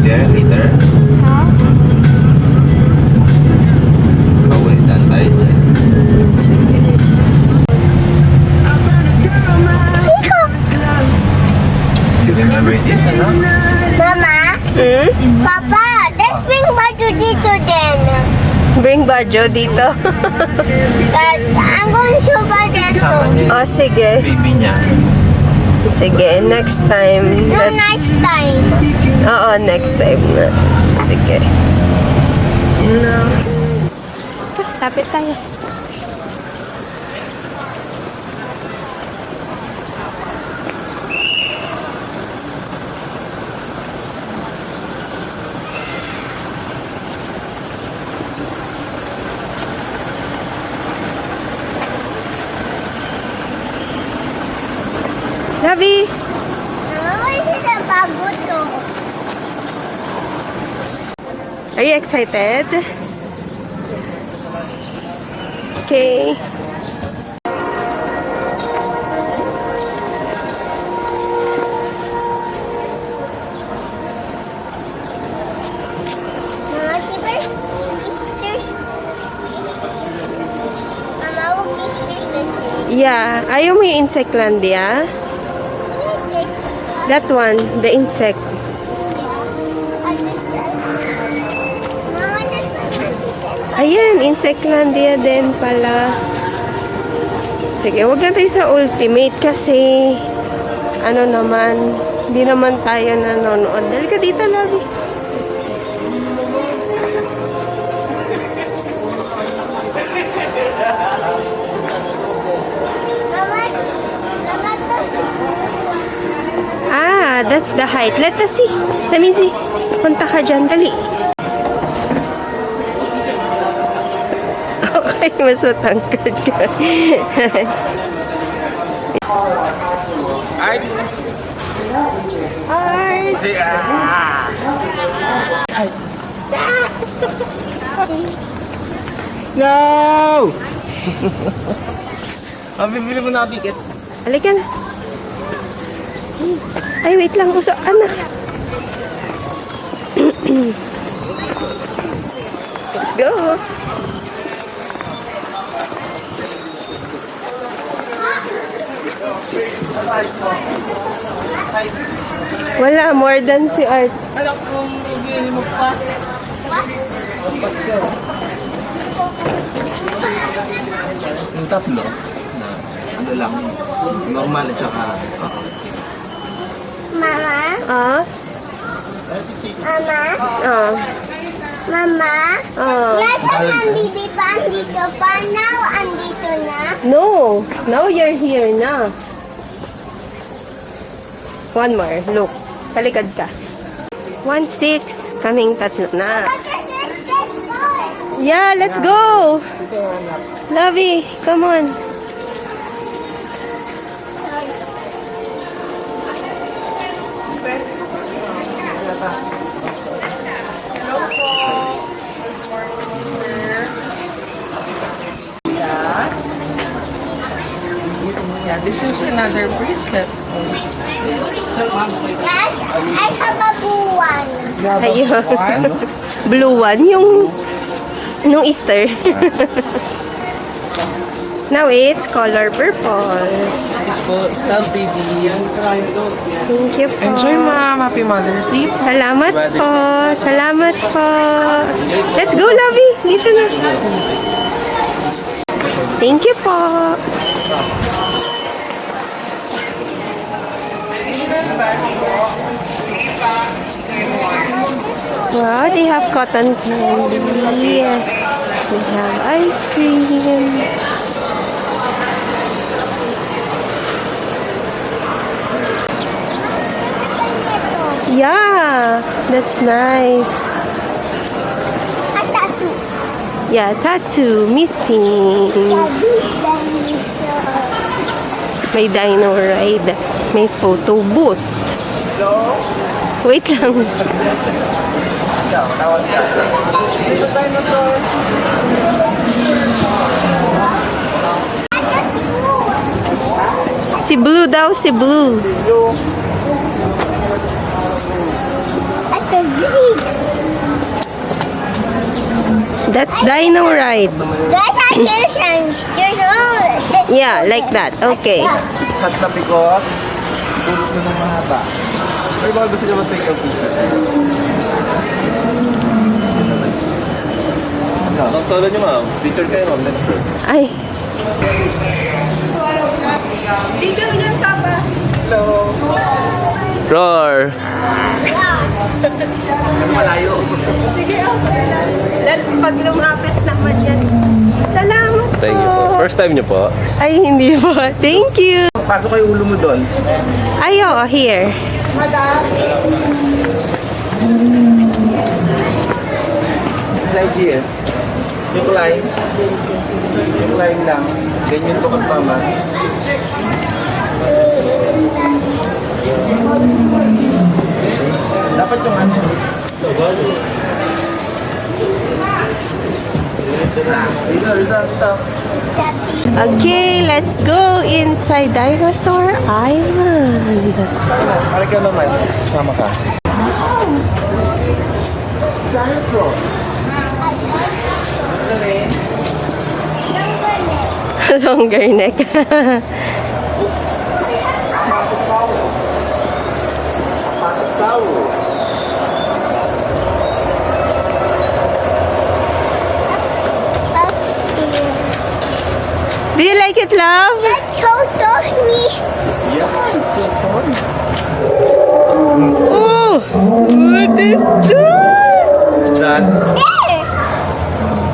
there later? Huh? Pawitan tayo dyan. Chico! You remember this, ano? Mama? Papa, let's bring Baju dito then. Bring Bajo dito. But I'm going to Kasama Bajo. niya Oh, sige. yung baby niya. Sige, next time. No, next time. Oo, next time na. Sige. No. Lapit tayo. Labi! Oh, is it bago to? Are you excited? Okay. Mama, keepers? Sisters? Mama, who sisters? Yeah. Ayaw mo yung Insectlandia? That one, the insect. Ayan, Insectlandia din pala. Sige, wag na tayo sa Ultimate kasi ano naman, hindi naman tayo nanonood. Dali ka dito, Labi. Ah, that's the height. Let us see. Let me see. Punta ka dyan, dali. Okay, mas matangkad ka. Art! Art! Si, No! Ang bibili mo na ticket. Halika na. Ay, wait lang. Uso, anak. Let's go. Wala, more than si Art. Alam kong bibili mo pa. Yung tatlo na ano lang, normal at saka Mama? Ah? Mama? Ah. Mama? Ah. Yes, andito pa, andito pa. Now, andito na. No. Now you're here na. One more. Look. Talikad ka. 1-6. Kaming tatlo na. Yeah, let's go. Lovey, come on. Yeah, this is another bracelet. Yes, I have a blue one. Ayun. Blue one. Yung nung Easter. Now it's color purple. Stop, baby. Thank you po. Enjoy, ma'am. Happy Mother's Day. Salamat po. Salamat po. Let's go, Lovey. Dito na. Thank you po. Wow, they have cotton candy. We have ice cream. Yeah, that's nice. A tattoo. Yeah, tattoo missing. May dino ride. May photo booth. Wait lang. Si Blue daw, si Blue. At the That's dino ride. That's our children's. There's all. Yeah, like that. Okay. Hot na pikot. Tulog na ng mahaba. Ay, baka gusto niya mag-take a picture. Ang solo niyo, ma'am. Picture kayo, ma'am. Let's go. Ay, Roar! Malayo. pag lumapit naman yan. Salamat Thank you po. First time niyo po? Ay, hindi po. Thank you. Pasok kayo ulo mo doon. Ay, oo, here. Like yes. Yung line. Yung line lang. Ganyan po kasama. Dapat yung ano. Dito. Okay, let's go inside Dinosaur Island. Para ka naman. Sama ka. Longer neck. Do you like it, love? That's so me. Oh, what is that? Dad, There.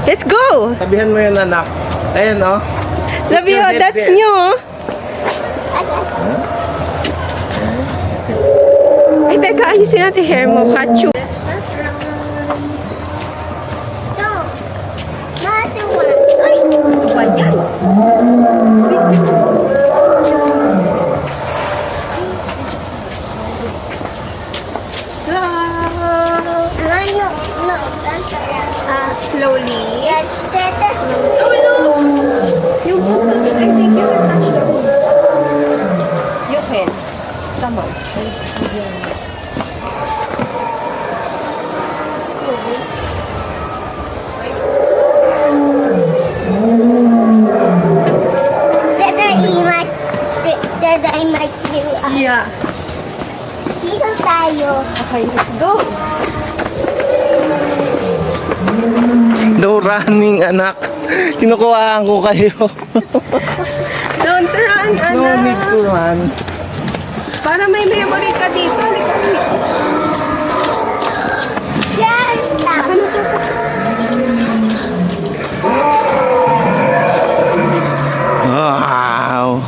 Let's go. sabihan mo yun anak. Ayan oh. Love you, your head that's there. new. Ay, teka, ayusin natin hair mo. Kachu. No. Mother one. Ay, Ba yan? no. Slowly. Yes, that's Oh, no. Yung I think you can touch the road. You can. Come on. that I might do. Yeah. Dito tayo. Okay, let's go. No running anak. Kinukuhaan ko kayo. Don't run, No anak. need to run. Para may memory ka dito. Diyan lang. Wow.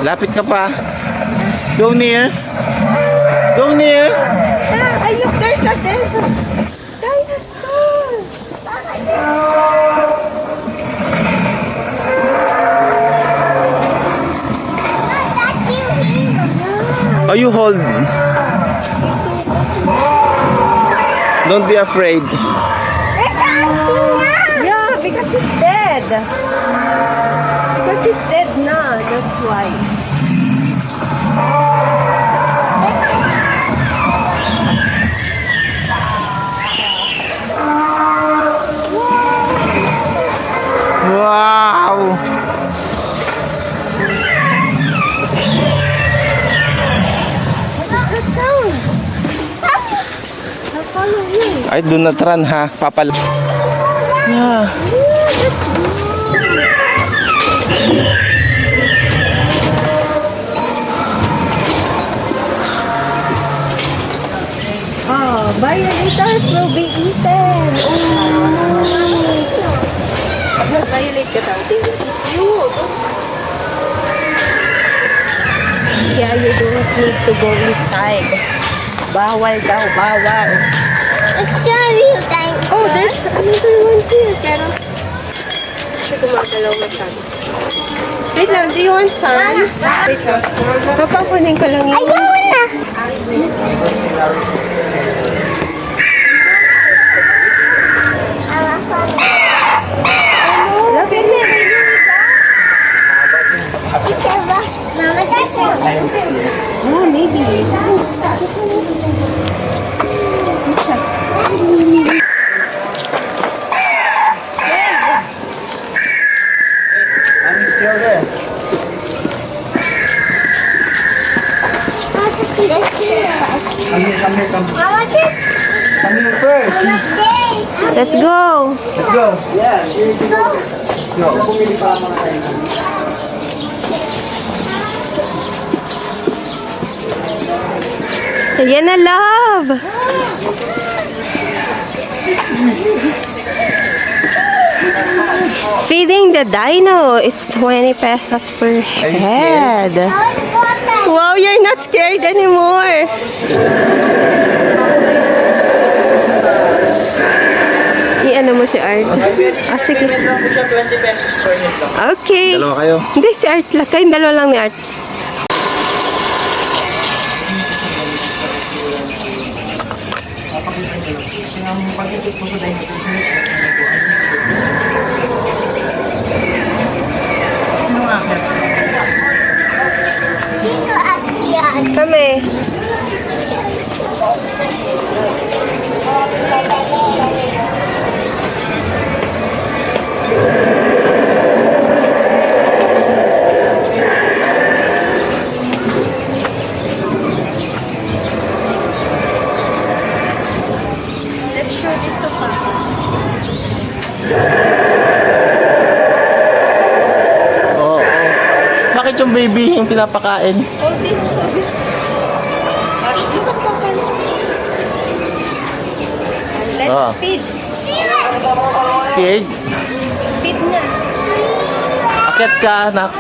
Lapit ka pa. Go near. Go near. Ayun, there's a dinosaur. Oh, you hold. Don't be afraid. Yeah, because he's dead. Because he's dead now, that's why. Wow. What's the sound? I'll follow you. I do not run ha. Papal. Yeah. Oh, violators will be eaten. Violate ka daw. They will eat you. Yeah, you don't need to go inside. Bawal daw, bawal. It's not real time. Oh, there's another one here. Pero, siya gumagalaw masyado. Wait lang, do you want fun? Wait lang. Papakunin ko lang yun. Ayun na. Love it. Ito ba? Mama, that's it. Oh, maybe. Mama, this. Come here first. Mama, this. Let's go. Let's go. Yeah, here we go. Go. Pumili pa mga tayo. Ayan na, love. Feeding the dino. It's 20 pesos per head. Wow, you're not scared anymore. I-ano mo si Art? Ah, sige. lang po siya, 20 pesos per head lang. Okay. Dalawa kayo. Hindi, si Art lang. Kayong dalawa lang ni Art. Dito at yan. Kami. Oo. Bakit yung baby yung pinapakain? Ah. Feed. Scared? Feed niya. Akit ka, anak.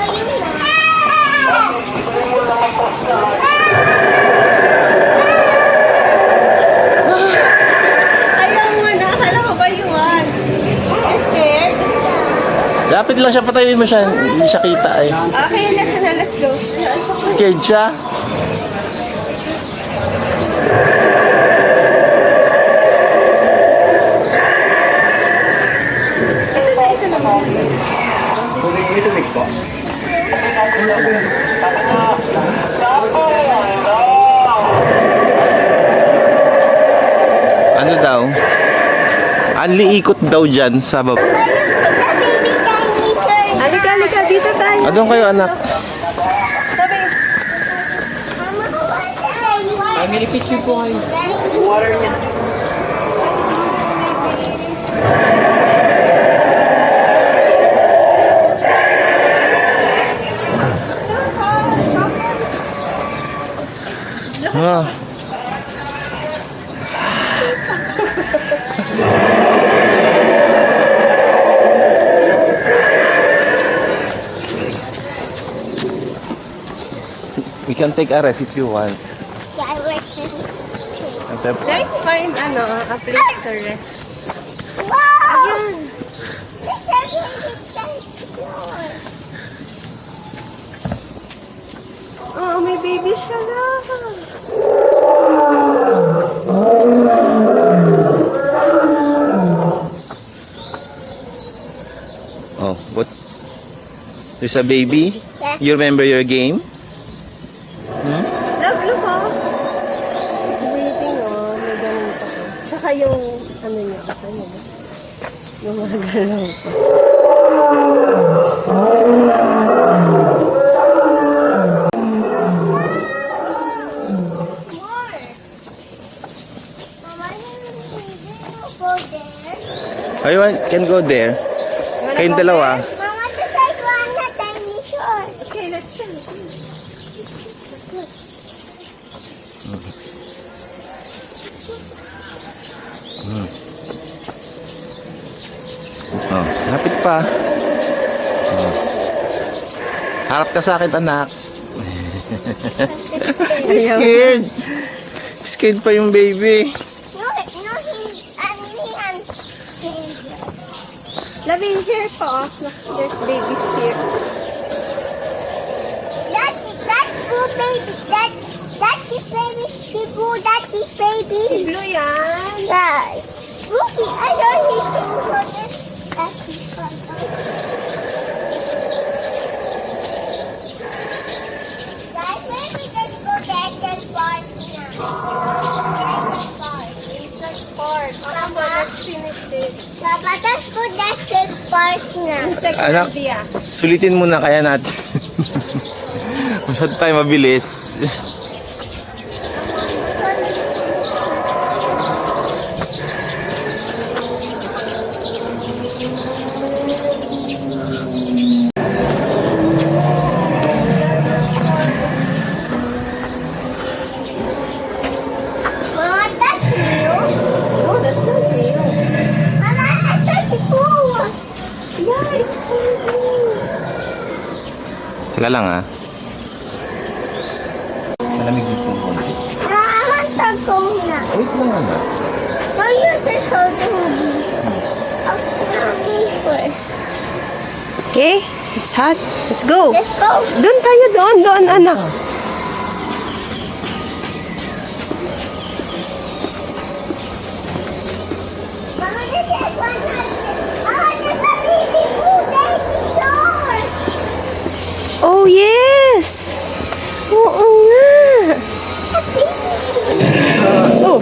Ayaw mo na. Akala ko ba yun? Scared? Lapit lang siya, patayin mo siya. Hindi siya kita eh. Okay, let's go. Scared siya? Ano daw? Anli ikot daw dyan sa baba. Halika, halika. Dito tayo. Adong kayo anak? Sabi. Family picture po kayo. Ah. We can take a rest if you want. Let's find, a place to rest. Oh, may baby siya na. Oh, what? There's a baby? You remember your game? Love, look oh. Breathing oh, may ganun pa. Saka yung, niya, baka niya. Yung mga galaw pa. Ayun, can go there. Kayong dalawa. Mama, just like one na tiny short. Okay, let's go. Oh, lapit pa. Oh. Harap ka sa akin, anak. Scared. Scared pa yung baby. No, Loving here po. There's babies here. blue baby. That's his baby. Si blue, that's his baby. Blue yan. Yeah. Lucy, I don't need to go this. That's his brother. Guys, maybe let's go get that part now. Papa, let's finish this. Papa, let's go get that part now. Anak, sulitin muna kaya natin. Masyado tayo mabilis. Mama, that's you. Oh, that's not real. Mama, that's the pool. Yeah, it's Teka lang ah. Malamig yung phone. I want to go now. Wait lang anak. Why you just holding me? Okay, first. Okay, it's hot. Let's go. Let's go. Doon tayo, doon, anak. Mama, this is one. Mama, this is a beautiful dinosaur. Oh, yes. Oo nga. Oh.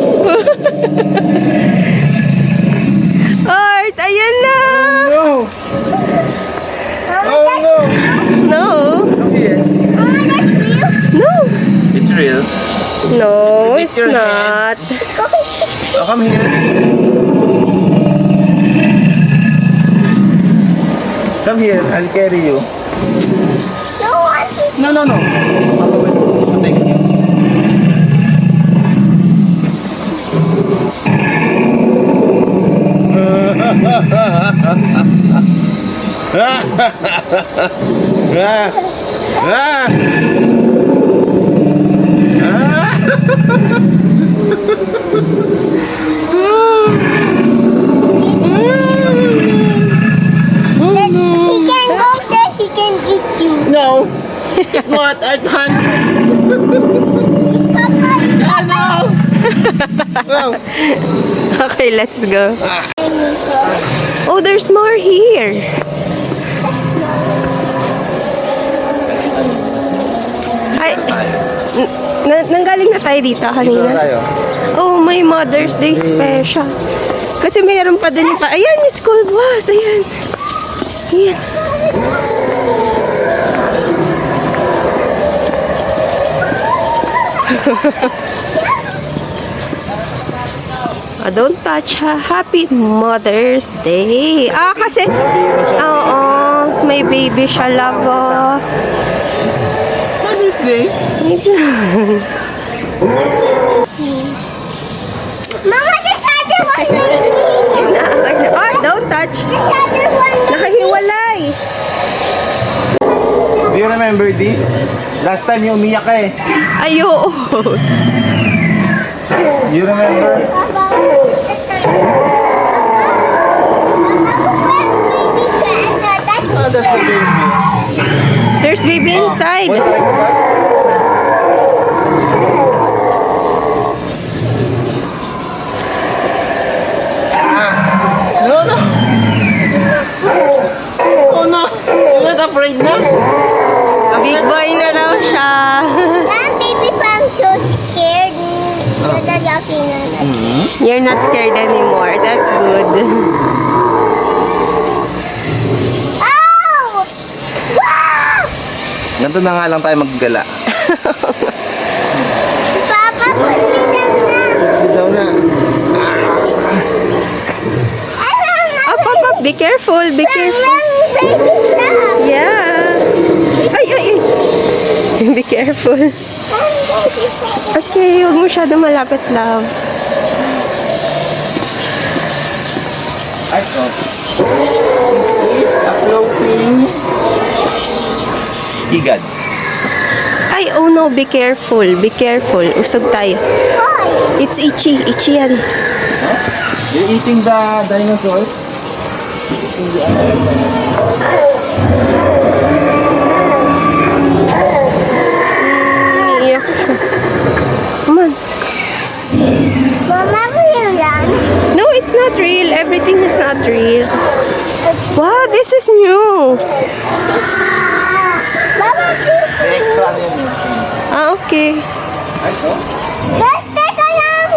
Art, ayan na. No! Oh no! No. Come here. Mama, that's real. No. It's real. No, With it's your not. Oh, come here. Come here, I'll carry you. No, I think No. Papa will take you. he can go there, he can eat you. No! What? I can't. Papa, No! Wow! Okay, let's go. Oh, there's more here. Ay, nanggaling na tayo dito Dito kanina. tayo. Oh, may Mother's Day special. Kasi mayroon pa din pa. Ayan, yung school bus. Ayan. Ayan. Don't touch ha. Happy Mother's Day. Kasi, oo, may baby siya, love. Mother's Day? Mama, there's other one. Oh, don't touch. There's other one. Nakahiwalay. Do you remember this? Last time yung umiyak ka eh. Ay, oo. You remember? Papa, Oh, that's the baby. There's baby inside. Boy, tayo ba? No. Oh no. You're not afraid na? Big boy na daw siya. that baby, I'm so scared. Dadayapin na natin. You're not scared anymore. That's good. Oh! Wow! Ganito na nga lang tayo maggala. Papa, put me down na. Daw na. I don't Up, up, up. Be careful. Be careful. baby love. Yeah. Ay, ay, ay. Be careful. Okay, huwag mo masyado malapit, love. Ay, oh. This is a floating higad. Ay, oh no. Be careful. Be careful. Usog tayo. Why? It's itchy. Itchy yan. You're eating the dinosaur? Eating the other dinosaur. Street. Wow, this is new. May extra na yun. Ah, okay. Ay, ito? Teka lang!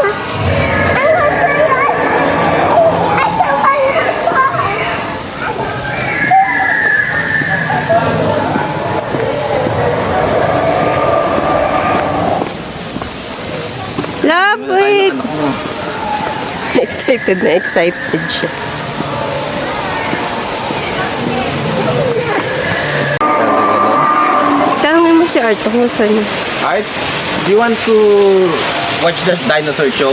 Love, Ay, wait. anak mo. Excited na excited siya. Tanongin mo si Art kung saan niya. Art, do you want to watch the dinosaur show?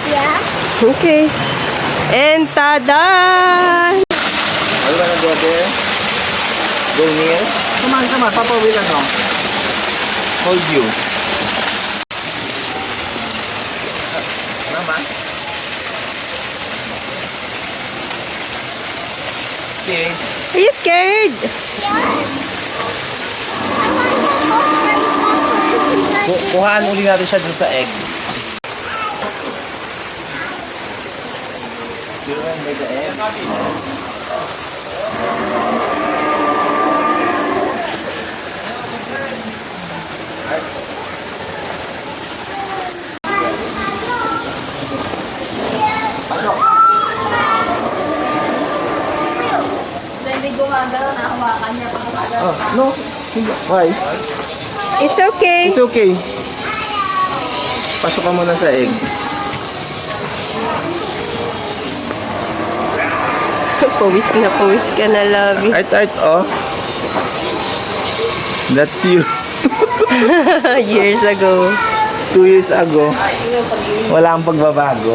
Yeah. Okay. And tada! Are you gonna go there? Go near? Come on, come on. Papa will hold you. Mama? Okay. Are you scared? Kuhaan uli natin siya dun sa egg. Do you remember the egg? Oh, no. Why? It's okay. It's okay. Pasok ka muna sa egg. Pawis na pawis ka na, love. Art, oh. That's you. Years ago. 2 years ago. Wala ang pagbabago.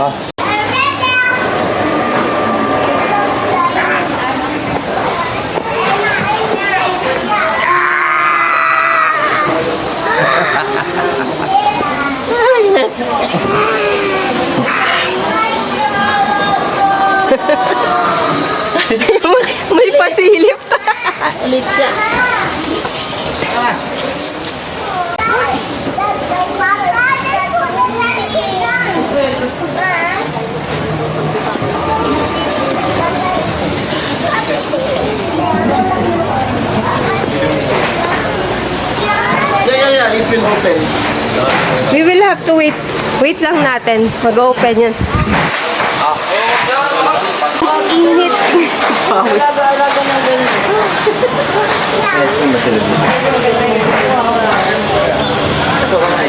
Ah. May pasilip. Ulit ka. Yeah. It will open. We will have to wait. Wait lang natin. Mag-open yan. Ang init. Pawis.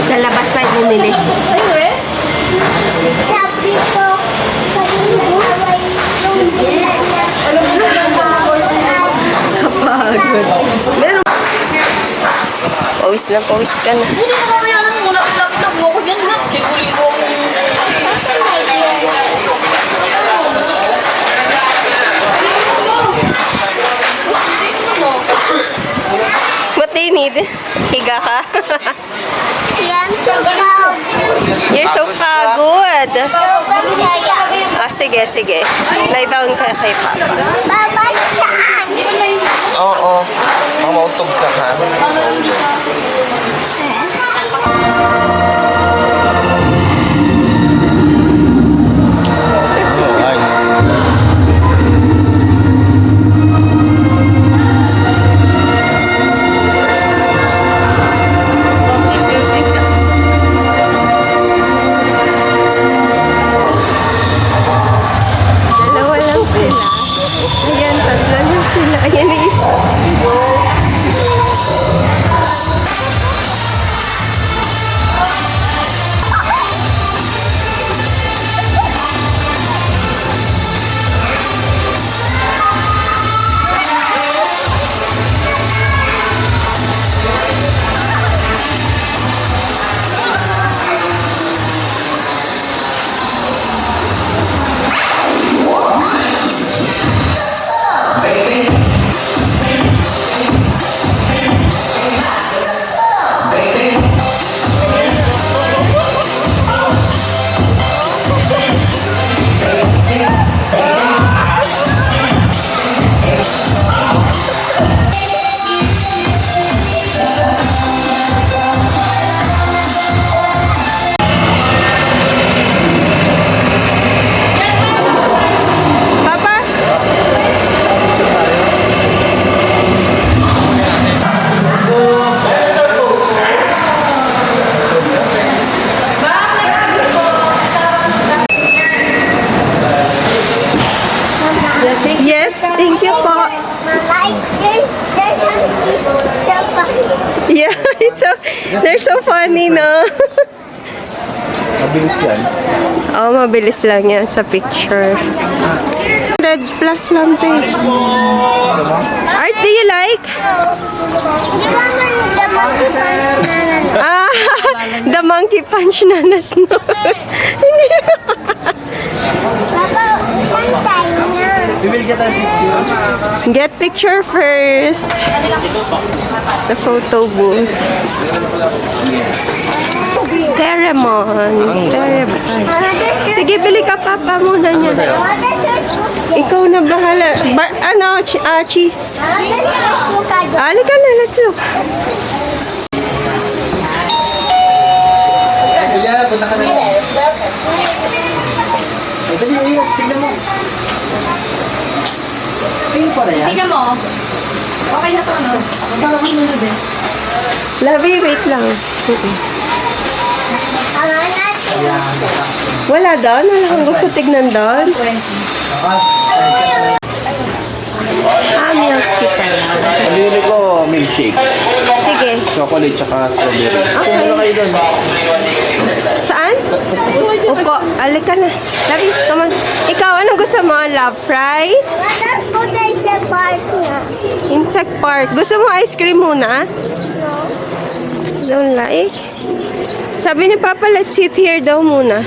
Sa labas tayo bumili. Sabi ko, Kapagod. Meron. Pawis na pawis ka na. Hindi na kami alam muna. Laptop mo ako dyan na. Siguli ko ang... What do you need? Higa ka? yan sa pag. You're so pagod. Kaya. Ah, sige. Lie down ka kay Papa. Baba saan? Oo. Mamautog ka ha. Dalawa lang sila. Ayan, tatlo lang sila. Ayan, isa. so, they're so funny, no? Mabilis yan. Oh, mabilis lang yan sa picture. Red plus lang to eh. Art, do you like? Di ba man the monkey punch na Ah, the monkey punch na na snow. Hindi. Papa, pantay na. Bibili ka tayo picture. Get picture first. Sa photo booth. Teremon. Sige, bili ka papa muna niya. Ikaw na bahala. Cheese. Halika na, let's look. Kuya, punta ka na. Dali, ayun, tingnan mo. Pink pa na yan. Tingnan mo. Okay na to, ano? Parang mas meron din. Labi, wait lang. Wala doon? Wala kang gusto tignan doon? Milk kita. Pabili ko milkshake. Sige. Chocolate tsaka strawberry. Okay. Ano kayo doon? Saan? Upo. Alika na. Labi, come on. Ikaw, anong gusto mo? Love fries? Insect park. Gusto mo ice cream muna? Don't like. Sabi ni Papa, let's sit here daw muna.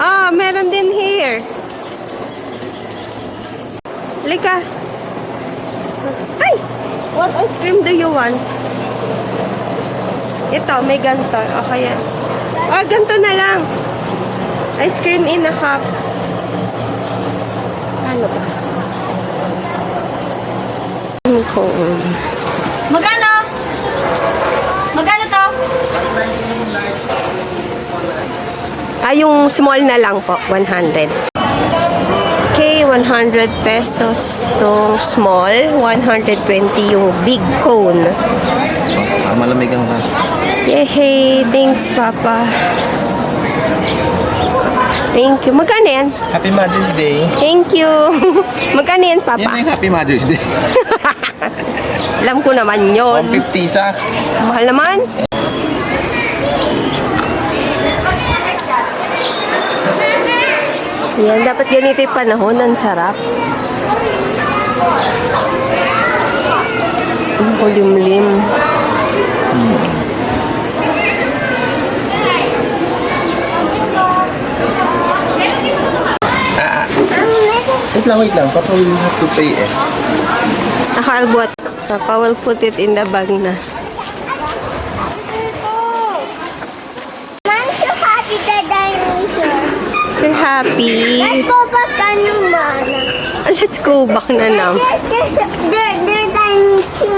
Ah, meron din here. Lika. Ay! What ice cream do you want? Ito, may ganito. Okay yan. Ah, ganito na lang. Ice cream in a cup. Ano ba? Magkano? Magkano to? Ah, yung small na lang po, 100. Okay, 100 pesos to small, 120 yung big cone. Malamig ang ka. Yehey, thanks Papa. Thank you. Magkano yan? Happy Mother's Day. Thank you. Magkano yan, Yan Papa? na yung Happy Mother's Day. Alam ko naman yon. 150 sa. Mahal naman. Yan, dapat ganito yung panahon. Ang sarap. Ang kulimlim. Wait lang. Papa will have to pay eh. Nakaabot. Papa will put it in the bag na. I'm so happy that dinosaur. You're happy. Let's go back animal. Let's go back na now. They're dancing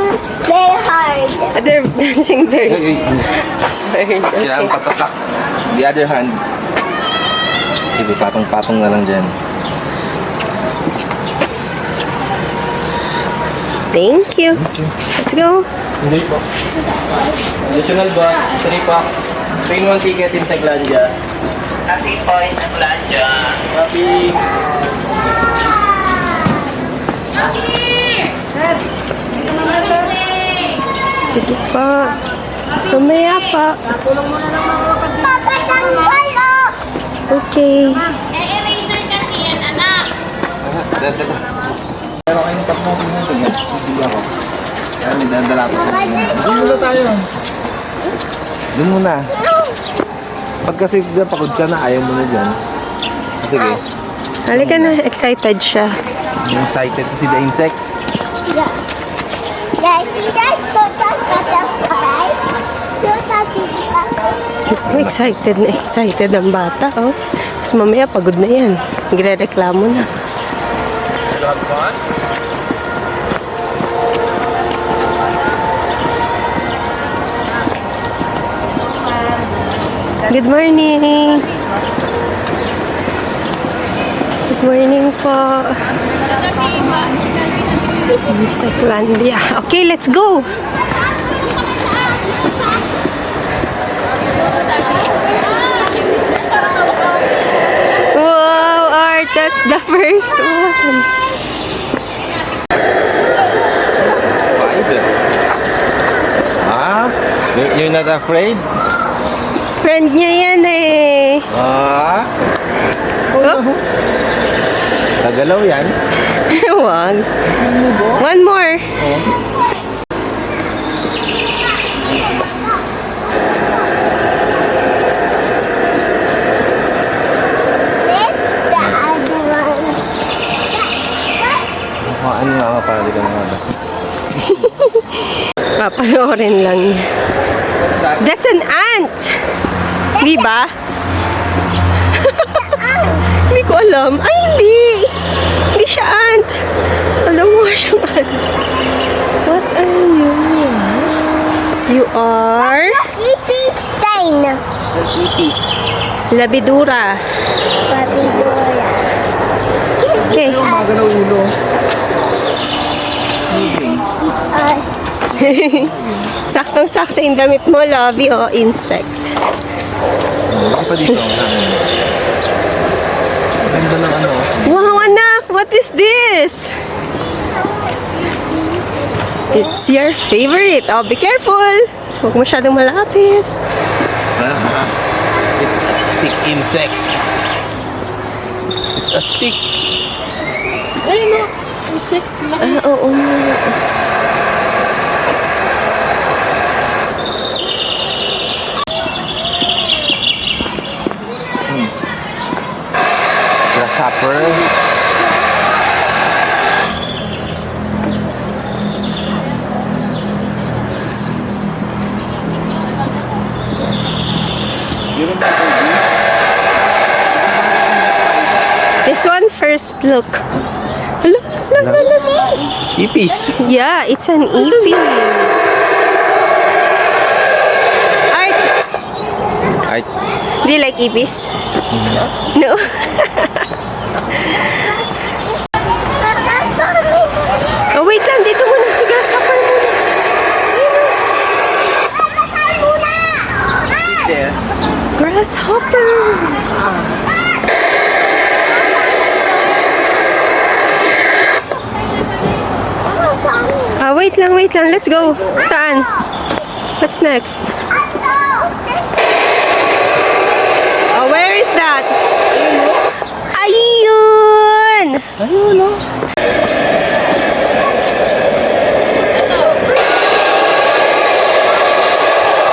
very hard. They're dancing very hard. Kailangan Okay. patasak. The other hand. Sige, patong-patong na lang dyan. Thank you. Let's go. Hindi po. Additional box, 3 packs. 3-in-1 ticket in Saglandia. Happy point, Saglandia. Happy. Sige pa. Mamaya pa. Papa, tangkalo! Okay. Eraser kasi yan, anak. Pero kayo ng tatlo ko nito yan. Hindi ako. Kaya may dadala ko. Doon muna tayo. Doon muna. Pag kasi pagod ka na, ayaw mo na dyan. Sige. Halika na. Excited siya. Excited to see the insects. Guys, see that? So that's butterfly. So that's Excited na excited ang bata. Oh. Tapos mamaya pagod na yan. Nagre-reklamo na. Good morning. Good morning po. Saglandia. Okay, let's go. That's the first one. Spider. Ah, you're not afraid? Friend niya yan eh. Ah, Oh, nagalaw yan. wag. One more. That's the other one. Ano nga pala, di ka na nga ba? Papanoorin lang niya. That's an ant! Di ba? Hindi ko alam. Ay, hindi! Hindi siya ant. Alam mo siyang ant. What are you? You are Ipinstein. Sa ipis. Labidura. Papidora. Okay. Magalaw ulo. Moving. Saktong-sakto yung damit mo, Lovey, o insect. Hindi pa dito. Ganda ng ano. Wow, anak! What is this? It's your favorite. Oh, be careful. Huwag masyadong malapit. It's a stick insect. It's a stick. Oo nga. Grasshopper. You remember This one first, look. Look, look, look, look. ipis. Yeah, it's an ipis. Art, Ay, do you like ipis? No? Oh, wait lang. Dito muna. Si Grasshopper muna. there. Grasshopper. Ah, wait lang, wait lang. Let's go. Saan? What's next? Oh, where is that? Ayun! Ayun, no?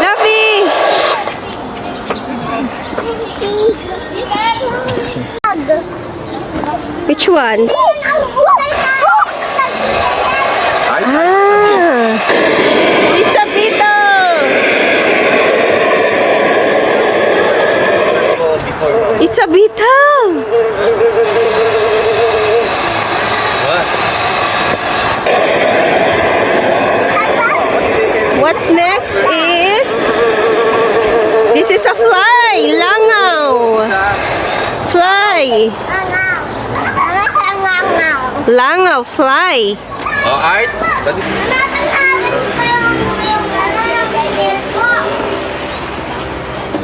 Lovey! Which one? Ay, Ah! It's a beetle! It's a beetle! What? What's next is... This is a fly! Langaw! Fly! Langaw, fly! Oh, Art?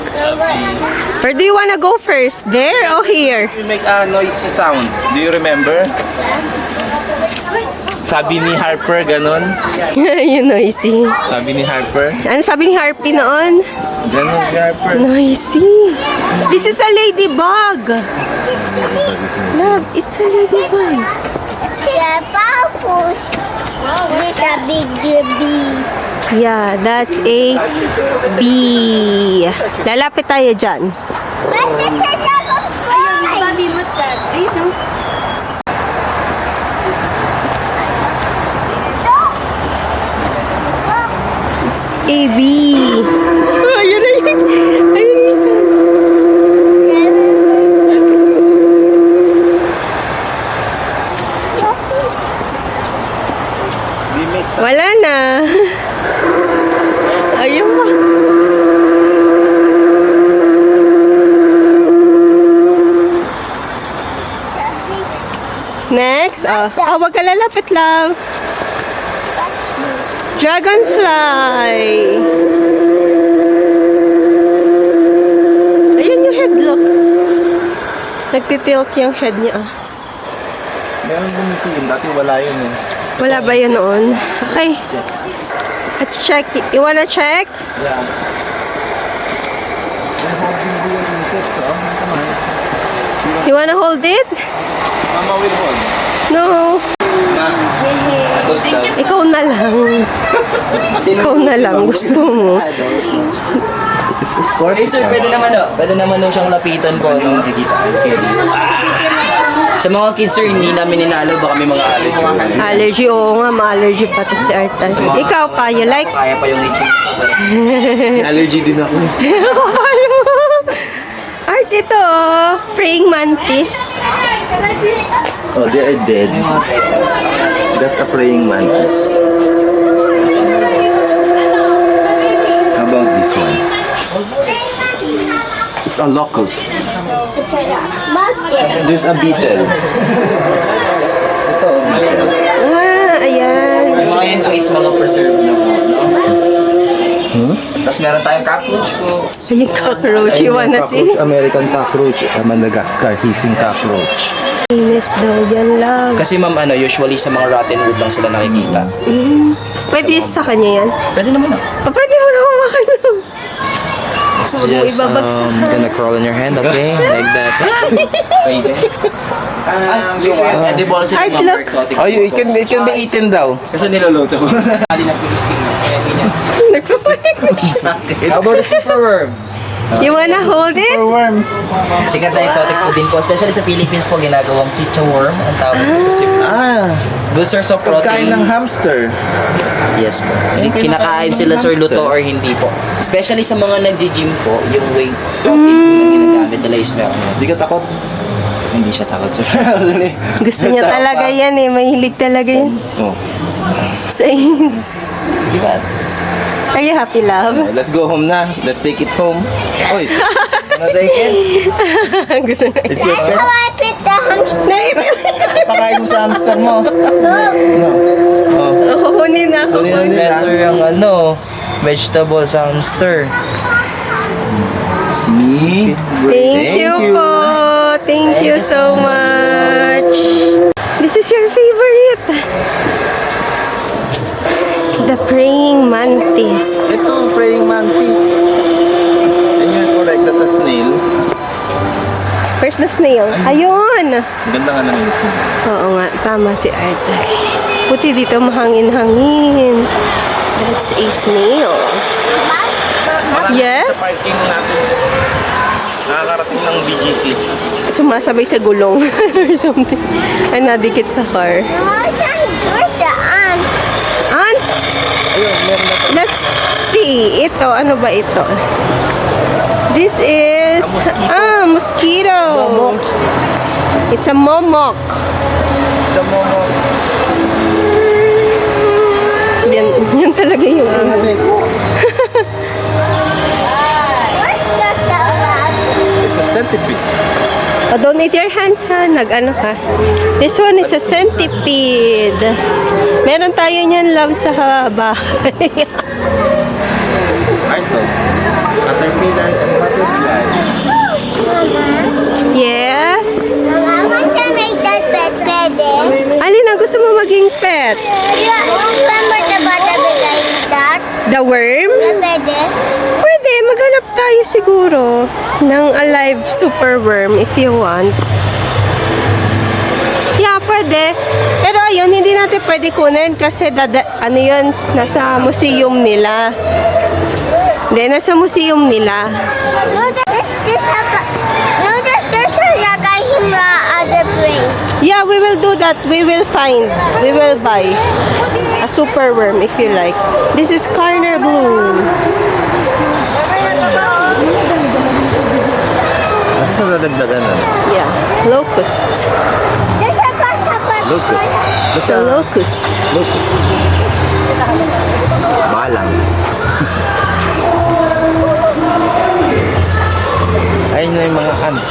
Pwede Where do you wanna go first? There or here? you make a noisy sound. Do you remember? Sabi ni Harper, ganun. You noisy. Sabi ni Harper. Ano sabi ni Harpy noon? Ganun si Harper. Noisy. This is a ladybug. Love, it's a ladybug. Yeah, that's a bee. Lalapit tayo dyan. A bee. Oh, ayun na yun. Ayun yung isa. Wala na. Ayun pa. Next. Oh, wag ka lalapit lang. Dragonfly. Ayun yung head, look. Nagtitilt yung head niya. Meron din museum. Dati wala yun eh. Wala ba yun noon? Okay. Let's check. You wanna check? Yeah. May holding din yung insects, oh. Come on. You wanna hold it? Mama will hold. No. Ikaw na lang. Ikaw na lang. Gusto mo. Eh sir, pwede naman siyang lapitan po, no? Sa mga kids sir, hindi namin inaalog, baka may mga allergy. Allergy, oo nga, ma-allergy pa to si Artan. Ikaw pa, you like? Kaya pa yung itching. Allergy din ako. Art, ito, oh. Praying mantis. Oh, they are dead. That's a praying mantis. How about this one? It's a locust. There's a beetle. Ito, beetle. Ayan. Yung mga yan po is mga preserved na po, no? Tapos meron tayong cockroach po. Yung cockroach, you wanna see? American cockroach. Madagascar, hissing cockroach. Inis daw, yan lang. Kasi ma'am, usually sa mga rotten wood lang sila nakikita. Pwede sa kanya yan? Pwede naman na. Pwede mo na kumakan lang. So, huwag mo ibabagsak. gonna crawl on your hand, okay? Like that. Crazy. Edible sila Art, mga look. exotic. Oh, it can be eaten daw. Kasi niluluto ko. Kali na pilisting na. Kaya ganyan. Nagpapanik ko. How about the superworm? You wanna hold it? Worm. Sikat na exotic food din po. Especially sa Philippines po, ginagawang chicha worm. Ang tawag po sa seafood. Ah, Good source of pagkain protein. ng hamster. Yes po. kinakain Kinakain ng sila sir, hamster. luto or hindi po. Especially sa mga nagji-gym po, yung whey protein po na ginagamit nila is meron. Di ka takot? Hindi siya takot sir. Gusto niya talaga yan eh. Mahilig talaga yan. Oh. Saying. Di ba? Are you happy, love? Let's go home na. Let's take it home. Oy, Gusto na. it's your pet. How I put the hamster? Pakain mo sa hamster mo. Kukunin na ako. Kunin na nila. Better yung vegetables hamster. See? Thank you po. Thank you so much. This is your favorite. The praying mantis. Ito, praying mantis. And you're correct, that's a snail. Where's the snail? Ayun! Ganda nga ng snail. Oo nga, tama si Art. Puti dito mahangin-hangin. That's a snail. Yes? Sa parking natin. Nakakarating ng BGC. Sumasabay sa gulong or something. Ay, nadikit sa car. Where's the ant? Ant? Let's see. Ito, ano ba ito? This is mosquito. It's a momok. The momo. Yan talaga yung ano. Where's the rat? It's a centipede. Oh, don't eat your hands ha. Nag-ano ka. This one is a centipede. Meron tayo niyan, love, sa bahay. Ito. Caterpillar and butterfly. Yes? I want to make that pet pwede. Alin ang gusto mo maging pet? Remember the butterfly that? The worm? Yeah, pwede. Pwede, maghanap tayo siguro ng alive super worm if you want. Yeah, pwede. Pero ayun, hindi natin pwede kunin kasi ano yun, nasa museum nila. Hindi, nasa museum nila. No, there's a Yakahima other place. Yeah, we will do that. We will buy a super worm if you like. This is Carner Blue. Ano sa dadagdagan na? Yeah, locust. There's a grasshopper. Locust. It's a locust. Locust. Balang. Ayun na yung mga ants.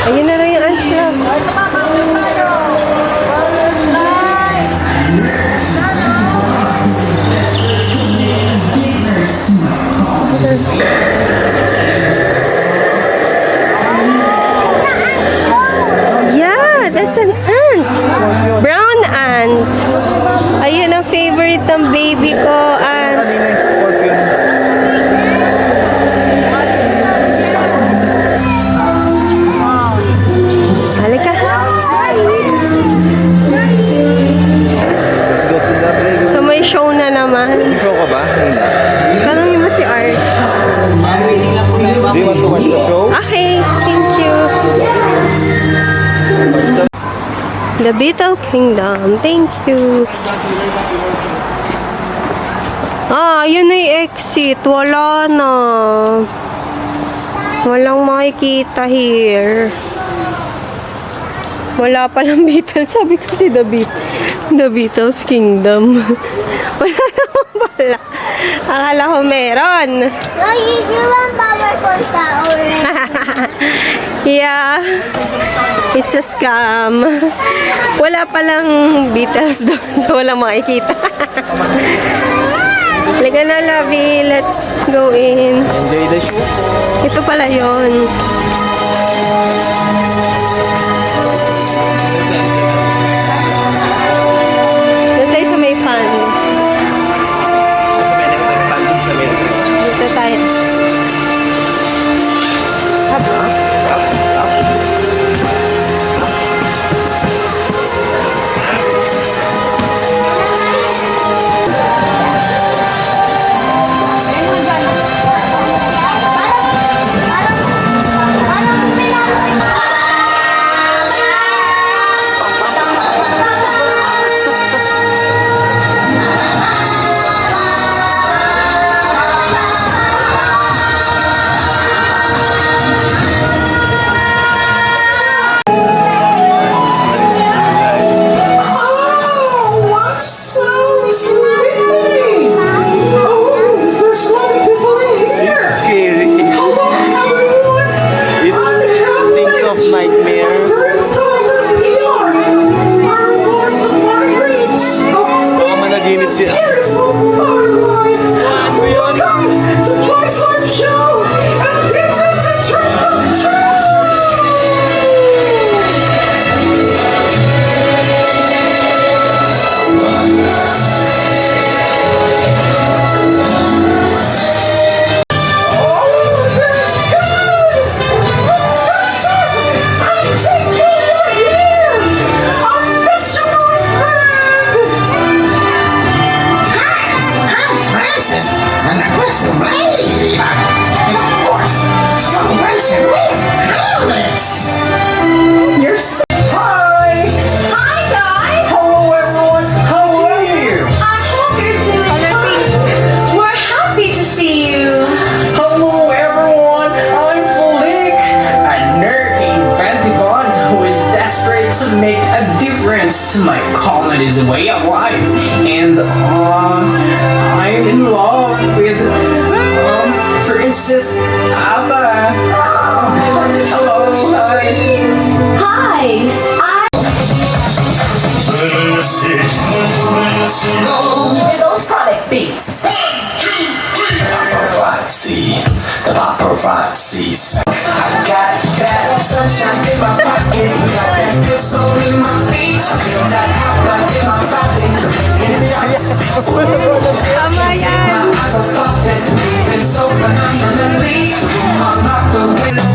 Ayun na lang yung ants lang. Yeah, that's an ant. ka ba? Hindi. Tanongin mo si Art. Do you want to watch the show? Okay, thank you. The Beetle Kingdom. Thank you. Yun na yung exit. Wala na. Walang makikita here. Wala palang Beatles. Sabi ko si The Beatles Kingdom. Wala naman pala. Akala ko meron. No, you do want power conta already. Yeah. It's a scam. Wala palang Beatles doon. So walang makikita. Liga na, Lovey. Let's go in. Enjoy the show. Ito pala yun. Doon tayo sa may fan. Dito tayo. Scary. It thinks of nightmare. Baka managinip siya. Hello everyone, I'm Flick, a nerd inventive one who is desperate to make a difference to my colony's way of life. And I'm in love with Princess Abba. Hello, hi. Those chronic beats. Paparazzi, the paparazzis. I got that sunshine in my pocket, got that good soul in my feet, I feel that hot blood in my body. Tama yan. My eyes are puffing, moving so phenomenally. I'm not the winner.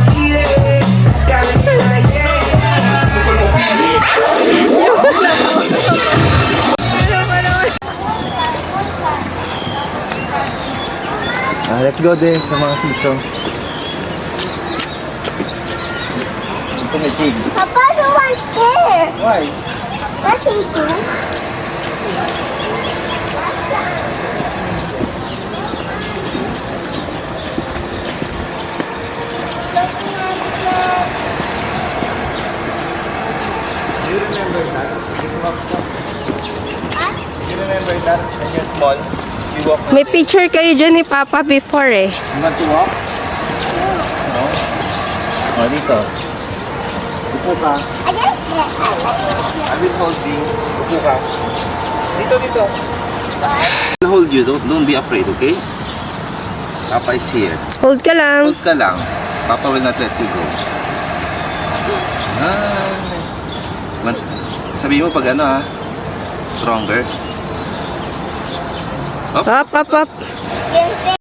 Let's go din sa mga sisong. Ito may pig. Papa, the one's there. Why? What's he do? Do you remember that? You remember that when you're small? You walk. May picture kayo dyan ni Papa before eh. You want to walk? No? O, dito. Upo ka. I guess that. I will hold you. Upo ka. Dito, dito. I'll hold you. Don't be afraid, okay? Papa is here. Hold ka lang. Hold ka lang. Papa will not let you go. Once, sabihin mo pag ano ha? Stronger. Up, up, up. Yes,